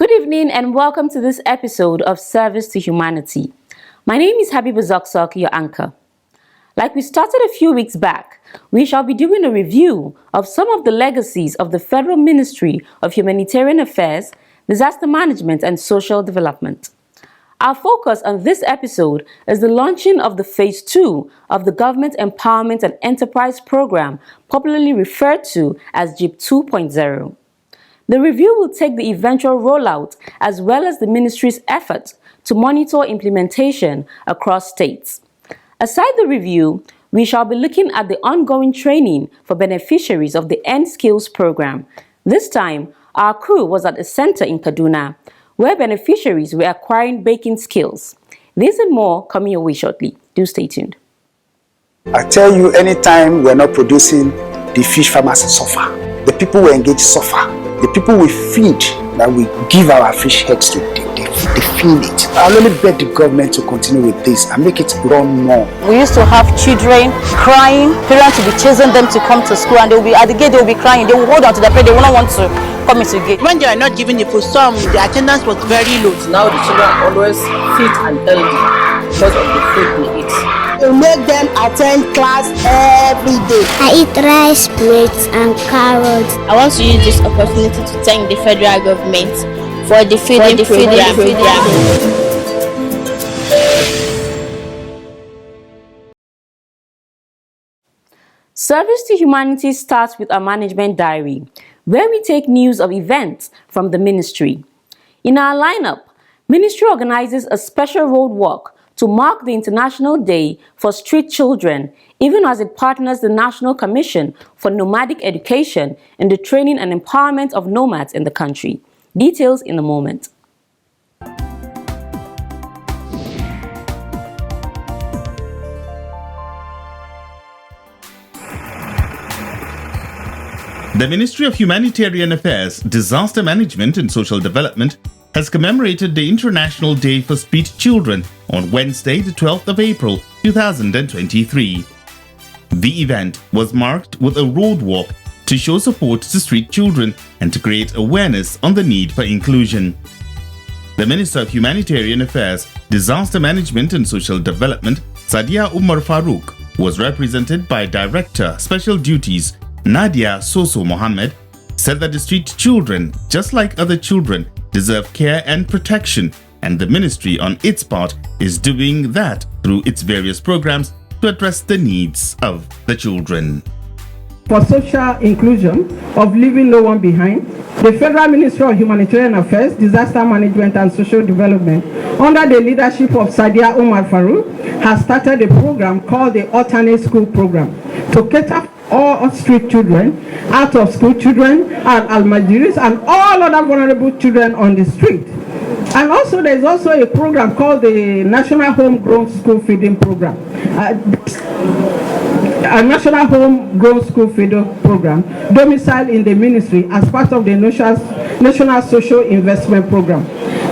Good evening and welcome to this episode of Service to Humanity. My name is Habiba Zakzak, your anchor. Like we started a few weeks back, we shall be doing a review of some of the legacies of the Federal Ministry of Humanitarian Affairs, Disaster Management and Social Development. Our focus on this episode is the launching of the Phase 2 of the Government Empowerment and Enterprise Program, popularly referred to as GEEP 2.0. The review will take the eventual rollout as well as the ministry's efforts to monitor implementation across states. Aside the review, we shall be looking at the ongoing training for beneficiaries of the End Skills program. This time, our crew was at a center in Kaduna, where beneficiaries were acquiring baking skills. This and more coming your way shortly. Do stay tuned. I tell you, anytime we're not producing, the fish farmers suffer. The people we engage suffer. The people we feed, that we give our fish heads to, they feel it. I'll only beg the government to continue with this and make it run more. We used to have children crying, parents will be chasing them to come to school, and they will be at the gate, they will be crying, they will hold on to their plate, they will not want to come into the gate. When they are not giving the food, the attendance was very low. Now the children are always fit and healthy because of the food they eat. To make them attend class every day. I eat rice, plates and carrots. I want to use this opportunity to thank the federal government for the feeding program. Service to Humanity starts with a management diary, where we take news of events from the ministry. In our lineup, ministry organizes a special road walk to mark the International Day for Street Children, even as it partners the National Commission for Nomadic Education in the training and empowerment of nomads in the country. Details in a moment. The Ministry of Humanitarian Affairs, Disaster Management and Social Development has commemorated the International Day for Street Children on Wednesday, the 12th of April, 2023. The event was marked with a road walk to show support to street children and to create awareness on the need for inclusion. The Minister of Humanitarian Affairs, Disaster Management and Social Development, Sadia Umar Farouk, was represented by Director, Special Duties, Nadia Soso Mohammed, said that the street children, just like other children, deserve care and protection, and the ministry on its part is doing that through its various programs to address the needs of the children. For social inclusion of leaving no one behind, the Federal Ministry of Humanitarian Affairs, Disaster Management and Social Development, under the leadership of Sadia Umar Farouk, has started a program called the Alternate School Program to cater all street children, out of school children, and almajiris, and all other vulnerable children on the street. And also there is also a program called the National Homegrown School Feeding Program. A National Homegrown School Feeding Program domiciled in the ministry as part of the National Social Investment Program.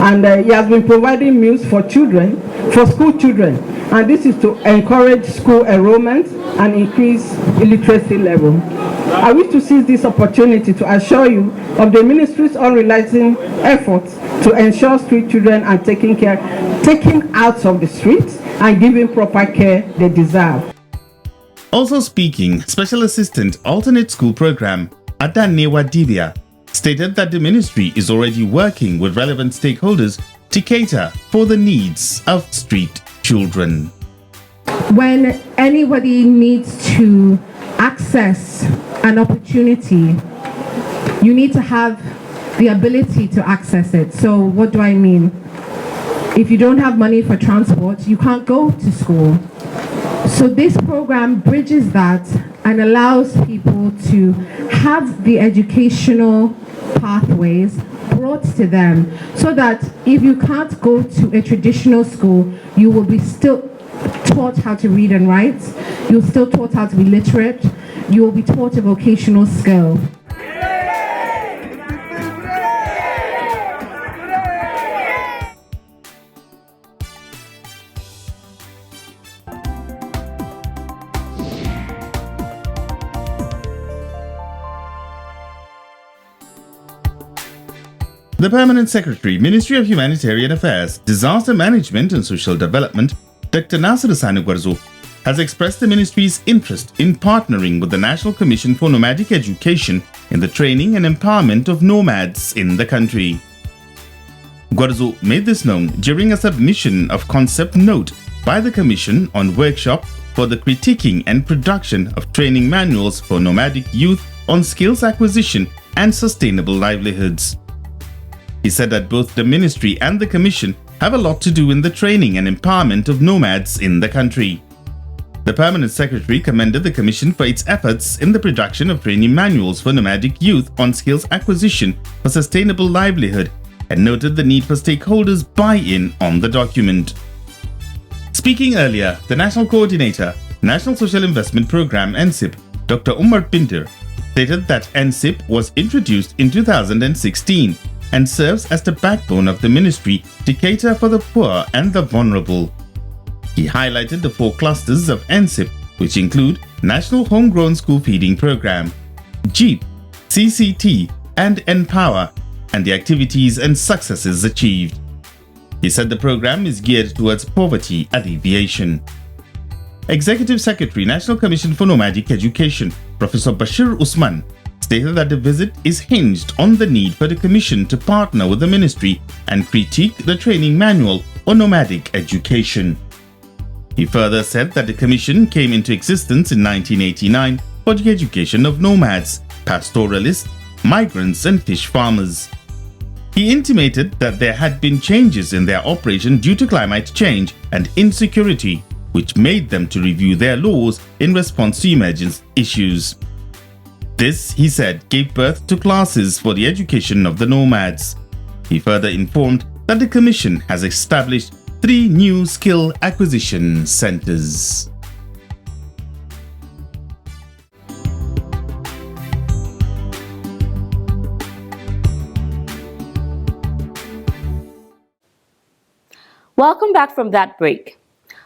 And he has been providing meals for children, for school children, and this is to encourage school enrollment and increase illiteracy level. I wish to seize this opportunity to assure you of the ministry's unrelenting efforts to ensure street children are taken out of the streets and given proper care they deserve. Also speaking, Special Assistant Alternate School Program Adanewa Dibia stated that the ministry is already working with relevant stakeholders to cater for the needs of street children. When anybody needs to access an opportunity, you need to have the ability to access it. So what do I mean? If you don't have money for transport, you can't go to school. So this program bridges that and allows people to have the educational pathways brought to them, so that if you can't go to a traditional school, you will be still taught how to read and write, you're still taught how to be literate, you will be taught a vocational skill. The Permanent Secretary, Ministry of Humanitarian Affairs, Disaster Management and Social Development, Dr. Nasir Sani Gwarzo, has expressed the ministry's interest in partnering with the National Commission for Nomadic Education in the training and empowerment of nomads in the country. Gwarzo made this known during a submission of concept note by the Commission on workshop for the critiquing and production of training manuals for nomadic youth on skills acquisition and sustainable livelihoods. He said that both the ministry and the Commission have a lot to do in the training and empowerment of nomads in the country. The Permanent Secretary commended the Commission for its efforts in the production of training manuals for nomadic youth on skills acquisition for sustainable livelihood and noted the need for stakeholders' buy-in on the document. Speaking earlier, the National Coordinator, National Social Investment Program NSIP, Dr. Umar Pinter, stated that NSIP was introduced in 2016 and serves as the backbone of the ministry to cater for the poor and the vulnerable. He highlighted the 4 clusters of NSIP, which include National Homegrown School Feeding Program, GEEP, CCT, and Empower, and the activities and successes achieved. He said the program is geared towards poverty alleviation. Executive Secretary, National Commission for Nomadic Education, Professor Bashir Usman, stated that the visit is hinged on the need for the Commission to partner with the ministry and critique the training manual on nomadic education. He further said that the Commission came into existence in 1989 for the education of nomads, pastoralists, migrants, and fish farmers. He intimated that there had been changes in their operation due to climate change and insecurity, which made them to review their laws in response to emerging issues. This, he said, gave birth to classes for the education of the nomads. He further informed that the Commission has established 3 new skill acquisition centers. Welcome back from that break.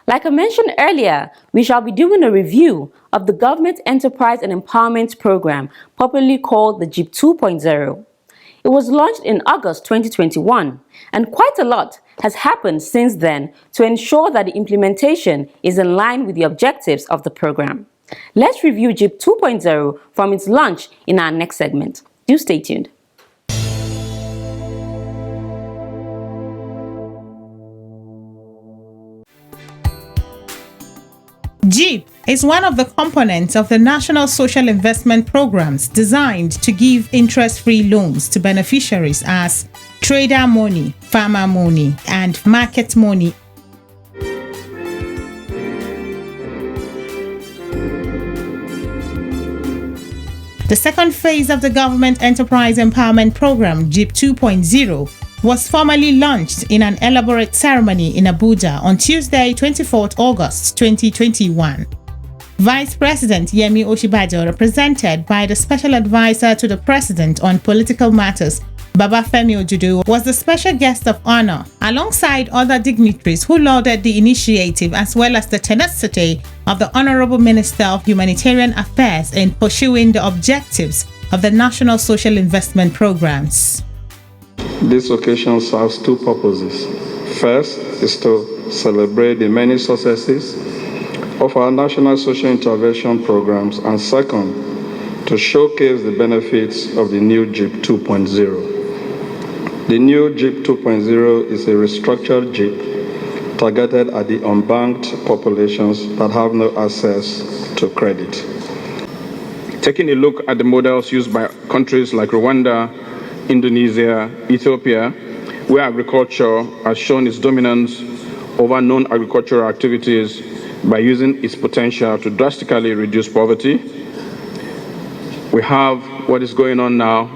Like I mentioned earlier, we shall be doing a review of the Government Enterprise and Empowerment Program, popularly called the GEEP 2.0. It was launched in August 2021, and quite a lot has happened since then to ensure that the implementation is in line with the objectives of the program. Let's review GEEP 2.0 from its launch in our next segment. Do stay tuned. GEEP is one of the components of the National Social Investment Programs designed to give interest-free loans to beneficiaries as trader money, farmer money, and market money. The second phase of the Government Enterprise Empowerment Program, GEEP 2.0, was formally launched in an elaborate ceremony in Abuja on Tuesday, 24th August 2021. Vice President Yemi Oshibajo, represented by the Special Advisor to the President on Political Matters, Babafemi Ojudu, was the special guest of honor, alongside other dignitaries who lauded the initiative as well as the tenacity of the Honorable Minister of Humanitarian Affairs in pursuing the objectives of the National Social Investment Programs. This occasion serves 2 purposes. First is to celebrate the many successes of our national social intervention programs, and second, to showcase the benefits of the new GEEP 2.0. The new GEEP 2.0 is a restructured GEEP targeted at the unbanked populations that have no access to credit. Taking a look at the models used by countries like Rwanda, Indonesia, Ethiopia, where agriculture has shown its dominance over non-agricultural activities by using its potential to drastically reduce poverty. We have what is going on now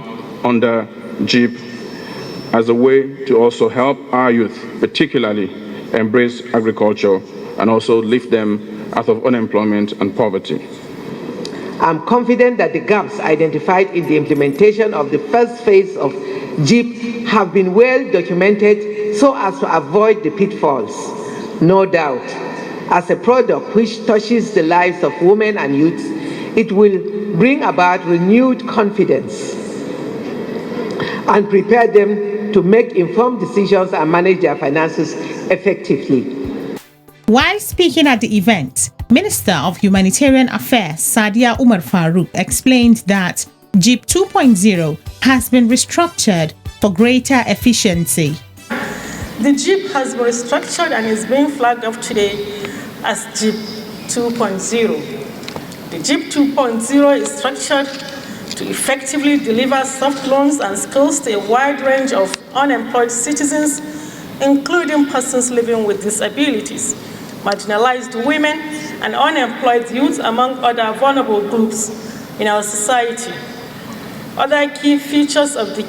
under GEEP as a way to also help our youth, particularly embrace agriculture and also lift them out of unemployment and poverty. I'm confident that the gaps identified in the implementation of the first phase of GEEP have been well documented so as to avoid the pitfalls. No doubt, as a product which touches the lives of women and youth, it will bring about renewed confidence and prepare them to make informed decisions and manage their finances effectively. While speaking at the event, Minister of Humanitarian Affairs Sadia Umar Farouk explained that GEEP 2.0 has been restructured for greater efficiency. The GEEP has been restructured and is being flagged off today as GEEP 2.0. The GEEP 2.0 is structured to effectively deliver soft loans and skills to a wide range of unemployed citizens, including persons living with disabilities, marginalized women, and unemployed youth, among other vulnerable groups in our society. Other key features of the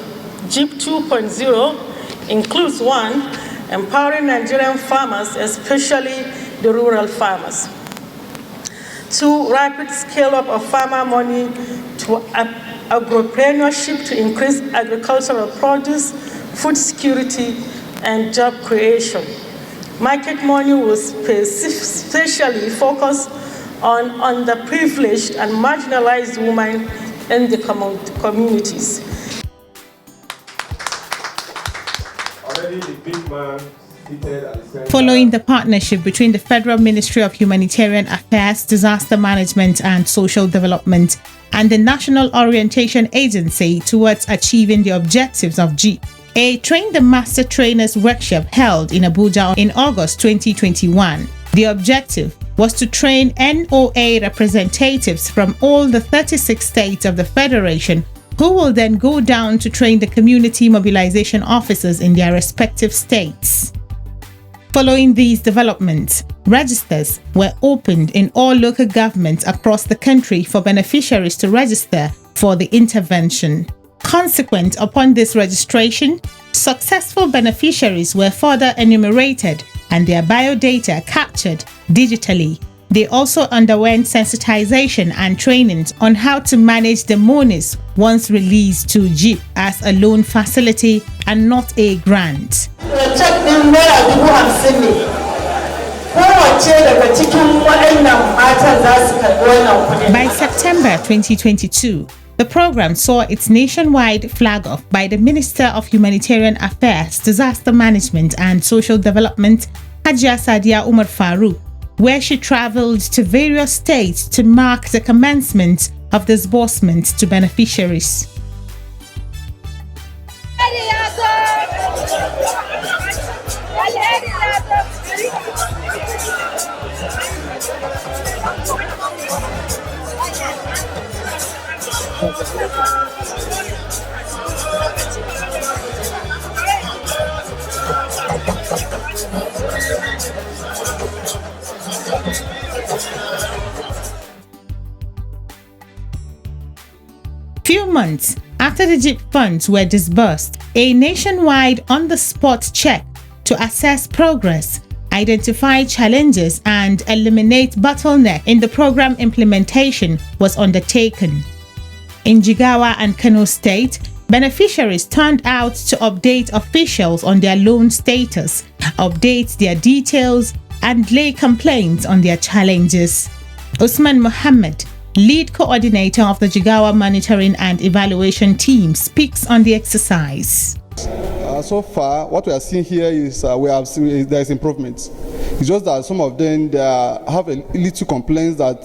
GEEP 2.0 includes: 1, empowering Nigerian farmers, especially the rural farmers. 2, rapid scale-up of farmer money to agropreneurship to increase agricultural produce, food security, and job creation. Market money will specially focus on underprivileged and marginalized women in the communities. Following the partnership between the Federal Ministry of Humanitarian Affairs, Disaster Management and Social Development and the National Orientation Agency towards achieving the objectives of GEEP, a Train the Master Trainers workshop held in Abuja in August 2021. The objective was to train NOA representatives from all the 36 states of the Federation, who will then go down to train the community mobilization officers in their respective states. Following these developments, registers were opened in all local governments across the country for beneficiaries to register for the intervention. Consequent upon this registration, successful beneficiaries were further enumerated and their biodata captured digitally. They also underwent sensitization and trainings on how to manage the monies once released to GEEP as a loan facility and not a grant. By September 2022, the program saw its nationwide flag off by the Minister of Humanitarian Affairs, Disaster Management and Social Development, Hajia Sadia Umar Farouk, where she traveled to various states to mark the commencement of disbursements to beneficiaries. Few months after the GEEP funds were disbursed, a nationwide on-the-spot check to assess progress, identify challenges, and eliminate bottlenecks in the program implementation was undertaken. In Jigawa and Kano State, beneficiaries turned out to update officials on their loan status, update their details, and lay complaints on their challenges. Usman Mohammed, lead coordinator of the Jigawa Monitoring and Evaluation Team, speaks on the exercise. So far, what we are seeing here is there is improvements. It's just that some of them have a little complaints that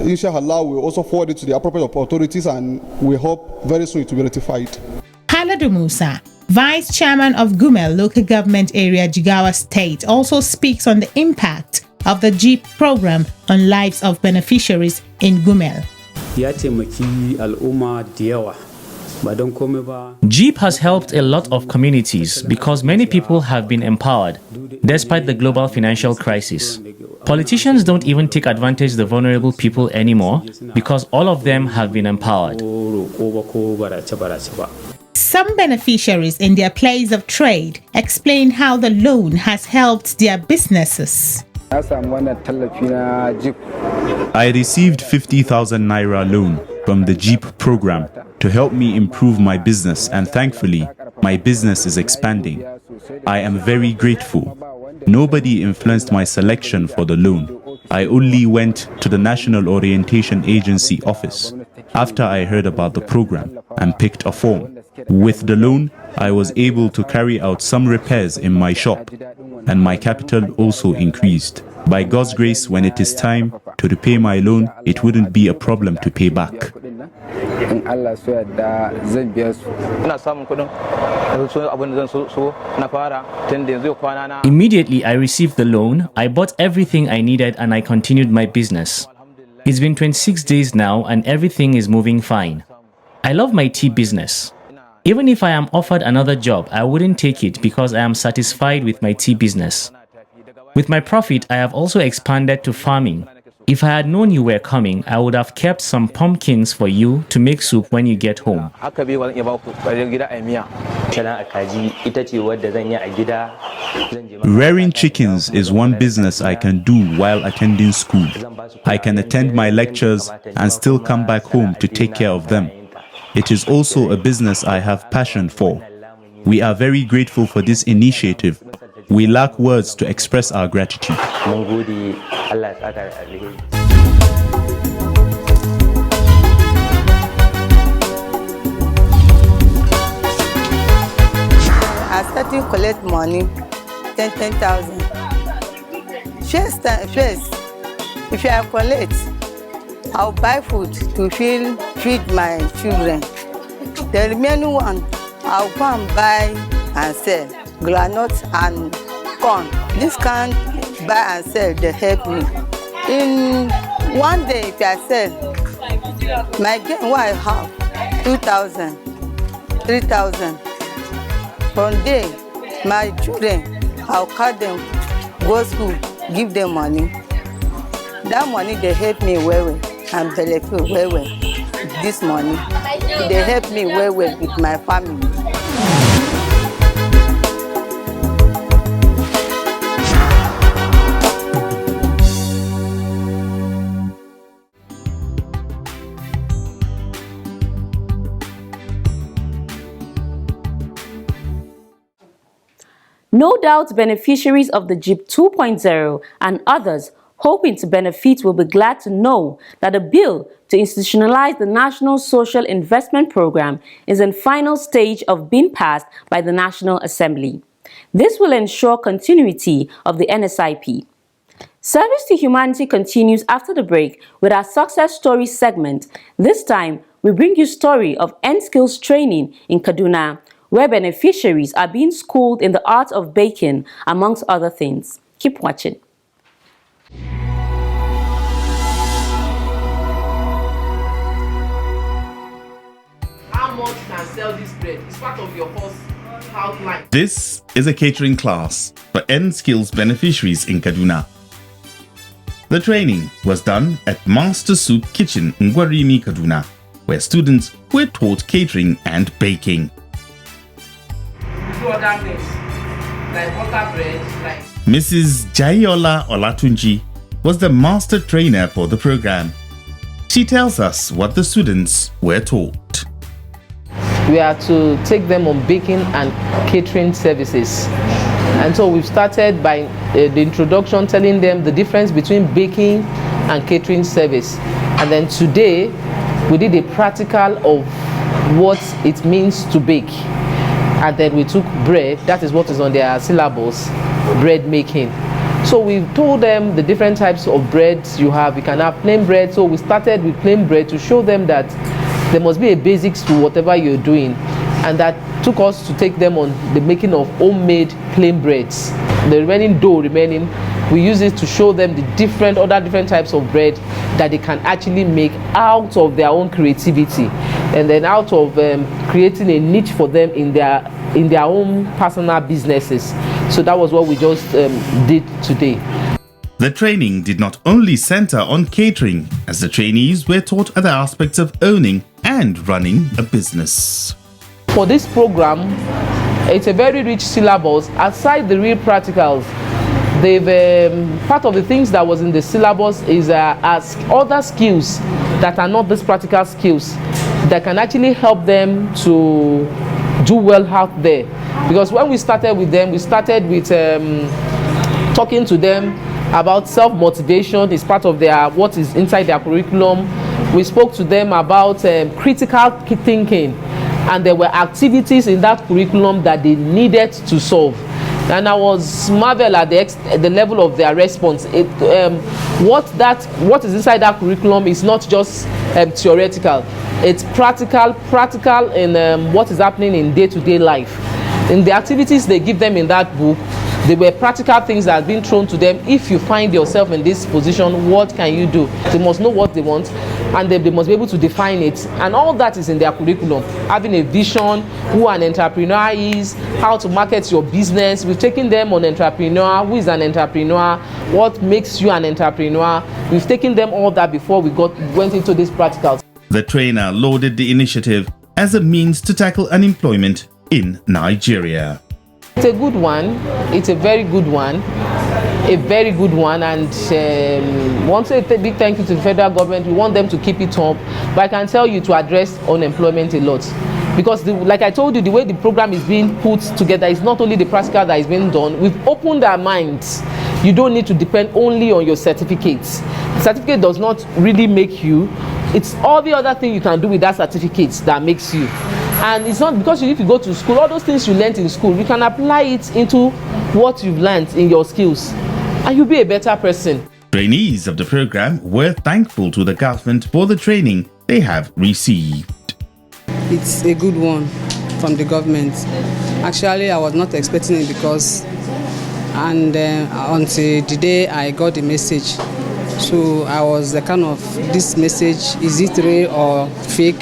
inshallah will also forward it to the appropriate authorities, and we hope very soon it will be rectified. Haladu Musa, Vice Chairman of Gumel Local Government Area, Jigawa State, also speaks on the impact of the GEEP program on lives of beneficiaries in Gumel. GEEP has helped a lot of communities because many people have been empowered despite the global financial crisis. Politicians don't even take advantage of the vulnerable people anymore because all of them have been empowered. Some beneficiaries in their place of trade explain how the loan has helped their businesses. I received 50,000 Naira loan from the GEEP program to help me improve my business, and thankfully, my business is expanding. I am very grateful. Nobody influenced my selection for the loan. I only went to the National Orientation Agency office after I heard about the program and picked a form. With the loan, I was able to carry out some repairs in my shop, and my capital also increased. By God's grace, when it is time to repay my loan, it wouldn't be a problem to pay back. Immediately I received the loan, I bought everything I needed and I continued my business. It's been 26 days now and everything is moving fine. I love my tea business. Even if I am offered another job, I wouldn't take it because I am satisfied with my tea business. With my profit, I have also expanded to farming. If I had known you were coming, I would have kept some pumpkins for you to make soup when you get home. Rearing chickens is one business I can do while attending school. I can attend my lectures and still come back home to take care of them. It is also a business I have passion for. We are very grateful for this initiative. We lack words to express our gratitude. I started to collect money, 10,000. First, if I collect, I'll buy food to feed my children. The remaining one, I'll go and buy and sell groundnut and corn. This can buy and sell, they help me. In one day, if I sell, my gain what I have, 2,000, 3,000. From there, my children, I'll cut them, go school, give them money. That money, they help me well, and benefit well. This money, they help me well with my family. No doubt beneficiaries of the GEEP 2.0 and others hoping to benefit will be glad to know that a bill to institutionalize the National Social Investment Program is in final stage of being passed by the National Assembly. This will ensure continuity of the NSIP. Service to Humanity continues after the break with our Success Story segment. This time, we bring you story of end skills training in Kaduna, where beneficiaries are being schooled in the art of baking, amongst other things. Keep watching. How much can sell this bread? It's part of your course outline. This is a catering class for end skills beneficiaries in Kaduna. The training was done at Master Soup Kitchen in Ngwarimi, Kaduna, where students were taught catering and baking. Other things like water bread, like Mrs. Jayola Olatunji was the master trainer for the program. She tells us what the students were taught. we are to take them on baking and catering services. And so we've started by the introduction, telling them the difference between baking and catering service. And then today we did a practical of what it means to bake. And then we took bread, that is what is on their syllabus, bread making. So we told them the different types of breads you have. You can have plain bread. So we started with plain bread to show them that there must be a basics to whatever you're doing. And that took us to take them on the making of homemade plain breads. The remaining dough we use it to show them the different types of bread that they can actually make out of their own creativity, and then out of creating a niche for them in their own personal businesses. So that was what we just did today. The training did not only center on catering, as the trainees were taught other aspects of owning and running a business. For this program, it's a very rich syllabus. Aside the real practicals, they've part of the things that was in the syllabus is as other skills that are not these practical skills that can actually help them to do well out there. Because when we started with them, we started with talking to them about self-motivation. Is part of their what is inside their curriculum. We spoke to them about critical thinking, and there were activities in that curriculum that they needed to solve. And I was marveled at the level of their response. What is inside that curriculum is not just theoretical. It's practical in what is happening in day-to-day life. In the activities they give them in that book, they were practical things that have been thrown to them. If you find yourself in this position, what can you do? They must know what they want, and they must be able to define it. And all that is in their curriculum. Having a vision, who an entrepreneur is, how to market your business. We've taken them on entrepreneur, who is an entrepreneur, what makes you an entrepreneur. We've taken them all that before we went into these practicals. The trainer lauded the initiative as a means to tackle unemployment in Nigeria. It's a good one. It's a very good one. A very good one. And want to say a big thank you to the federal government. We want them to keep it up. But I can tell you to address unemployment a lot. Because like I told you, the way the program is being put together is not only the practical that is being done. We've opened our minds. You don't need to depend only on your certificates. The certificate does not really make you. It's all the other thing you can do with that certificate that makes you. And it's not because if you go to school, all those things you learned in school, you can apply it into what you've learned in your skills, and you'll be a better person. Trainees of the program were thankful to the government for the training they have received. It's a good one from the government. Actually, I was not expecting it because, until the day I got the message, so I was the kind of, this message, is it real or fake?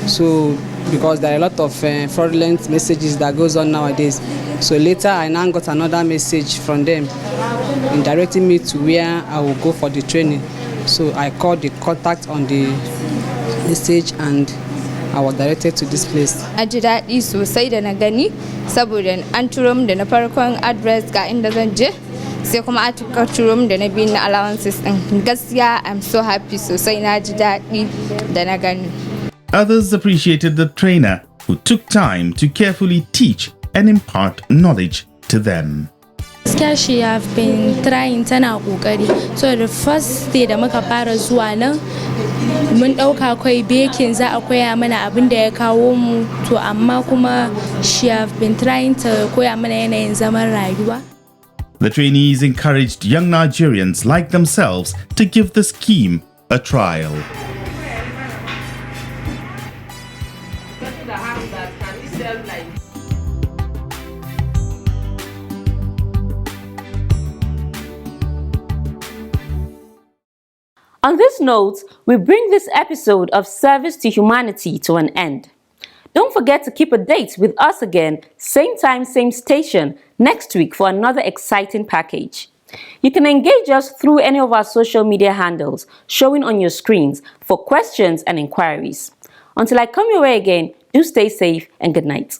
So because there are a lot of fraudulent messages that goes on nowadays. So later I now got another message from them directing me to where I will go for the training. So I called the contact on the message and I was directed to this place. I ji daɗi sosai da na gani saboda an turo min da na farkon address ga inda zan je sai kuma aka turo min da na biyu na allowances din. Gaskiya I'm so happy sosai, na ji daɗi da na gani. Others appreciated the trainer who took time to carefully teach and impart knowledge to them. She have been trying tana kokari. So the first day da muka fara zuwa nan mun dauka akwai baking za a koya mana abin da ya kawo mu, to amma kuma she have been trying to koya mana yanayin zaman rayuwa. The trainees encouraged young Nigerians like themselves to give the scheme a trial. On this note, we bring this episode of Service to Humanity to an end. Don't forget to keep a date with us again, same time, same station, next week for another exciting package. You can engage us through any of our social media handles showing on your screens for questions and inquiries. Until I come your way again, do stay safe and good night.